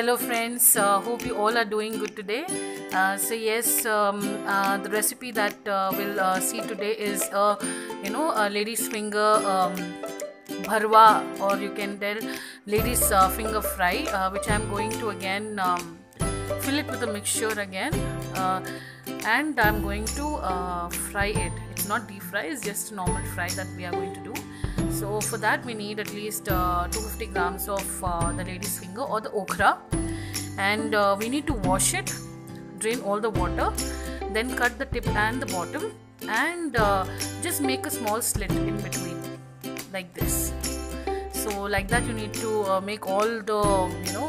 Hello friends, hope you all are doing good today. So yes, the recipe that we'll see today is a lady's finger bharwa, or you can tell lady's finger fry, which I'm going to again fill it with a mixture again, and I'm going to fry it. It's not deep fry, it's just a normal fry that we are going to do. So for that we need at least 250 grams of the lady's finger or the okra, and we need to wash it, drain all the water, then cut the tip and the bottom, and just make a small slit in between like this. So like that you need to make all the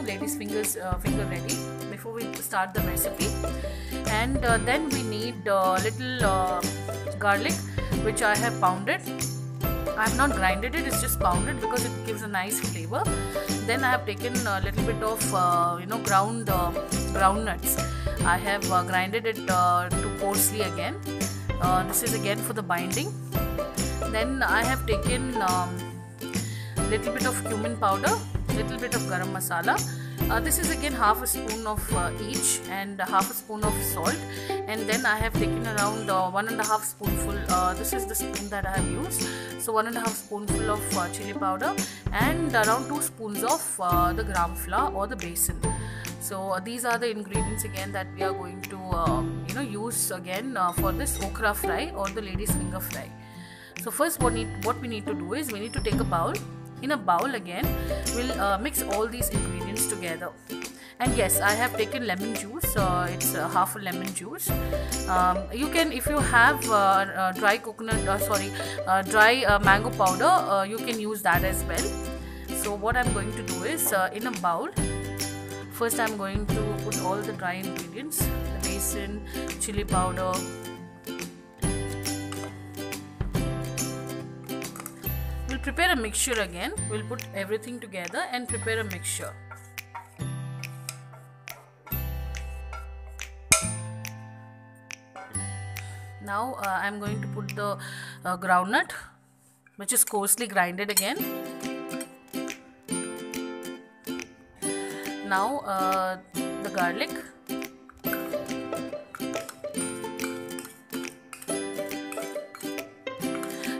lady's finger ready before we start the recipe. And then we need little garlic, which I have pounded. I have not grinded it, it's just pounded because it gives a nice flavor. Then I have taken a little bit of ground nuts. I have grinded it to coarsely again. This is again for the binding. Then I have taken little bit of cumin powder, little bit of garam masala. This is again half a spoon of each, and half a spoon of salt. And then I have taken around 1.5 spoonful, this is the spoon that I have used, so 1.5 spoonful of chili powder, and around 2 spoons of the gram flour or the besan. So these are the ingredients again that we are going to use again for this okra fry or the lady's finger fry. So first what we need to do is we need to take a bowl. In a bowl again we'll mix all these ingredients together. And yes, I have taken lemon juice, it's half a lemon juice. You can, if you have dry mango powder, you can use that as well. So what I'm going to do is in a bowl, first I'm going to put all the dry ingredients, the besan, chili powder, we'll prepare a mixture again. We'll put everything together and prepare a mixture. Now I'm going to put the groundnut, which is coarsely grinded again. Now the garlic.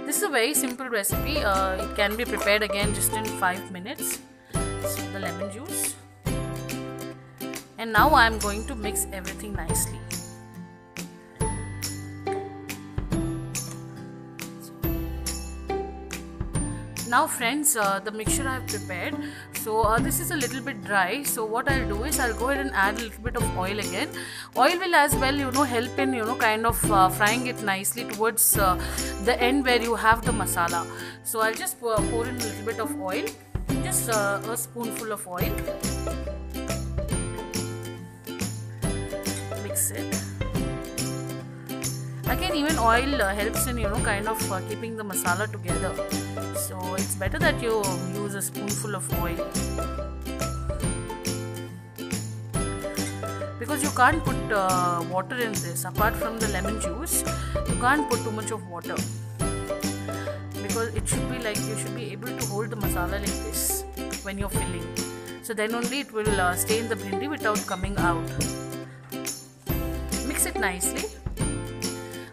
This is a very simple recipe. It can be prepared again just in 5 minutes. So the lemon juice. And now I am going to mix everything nicely. Now friends, the mixture I have prepared, so this is a little bit dry, so what I'll do is I'll go ahead and add a little bit of oil again. Oil will as well help in kind of frying it nicely towards the end where you have the masala. So I'll just pour in a little bit of oil, just a spoonful of oil, mix it. Again, even oil helps in kind of keeping the masala together. So it's better that you use a spoonful of oil, because you can't put water in this. Apart from the lemon juice, you can't put too much of water, because it should be like, you should be able to hold the masala like this when you're filling. So then only it will stay in the bhindi without coming out. Mix it nicely.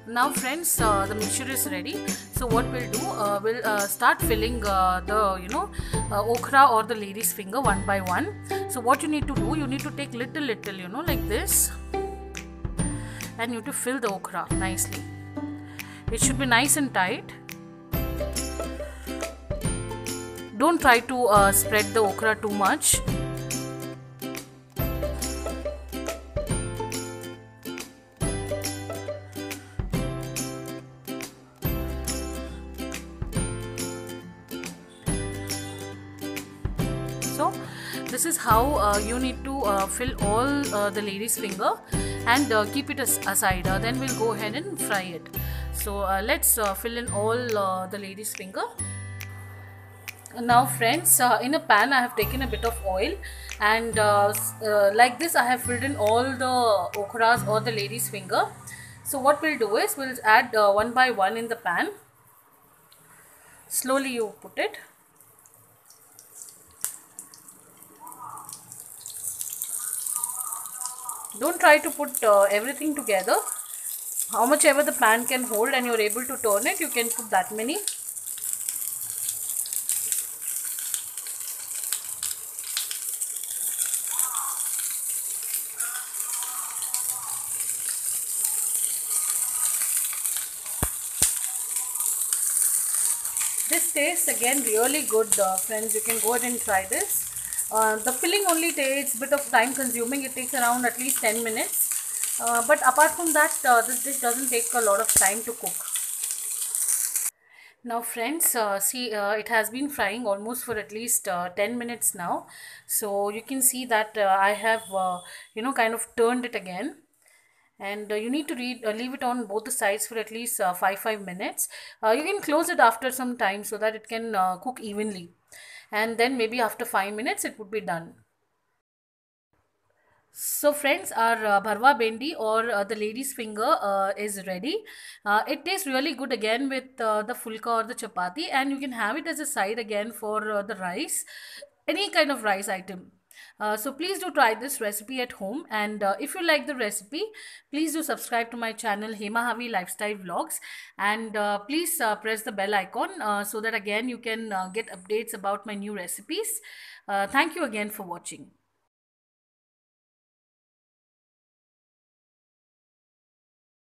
Now friends, the mixture is ready. So what we'll do, we'll start filling the okra or the lady's finger one by one. So what you need to do, you need to take little like this, and you need to fill the okra nicely. It should be nice and tight. Don't try to spread the okra too much. So this is how you need to fill all the lady's finger, and keep it aside. Then we'll go ahead and fry it. So let's fill in all the lady's finger. Now friends, in a pan I have taken a bit of oil, and like this I have filled in all the okras or the lady's finger. So what we'll do is we'll add one by one in the pan. Slowly you put it. Don't try to put everything together. How much ever the pan can hold and you're able to turn it, you can put that many. This tastes again really good, friends. You can go ahead and try this. The filling only takes a bit of time consuming. It takes around at least 10 minutes. But apart from that, this dish doesn't take a lot of time to cook. Now friends, see, it has been frying almost for at least 10 minutes now. So you can see that I have, kind of turned it again. And you need to leave it on both the sides for at least 5 minutes. You can close it after some time so that it can cook evenly. And then maybe after 5 minutes it would be done. So friends, our bharwa bendi or the lady's finger is ready. It tastes really good again with the fulka or the chapati, and you can have it as a side again for the rice, any kind of rice item. So please do try this recipe at home, and if you like the recipe, please do subscribe to my channel Hema Havi Lifestyle Vlogs, and please press the bell icon so that again you can get updates about my new recipes. Thank you again for watching.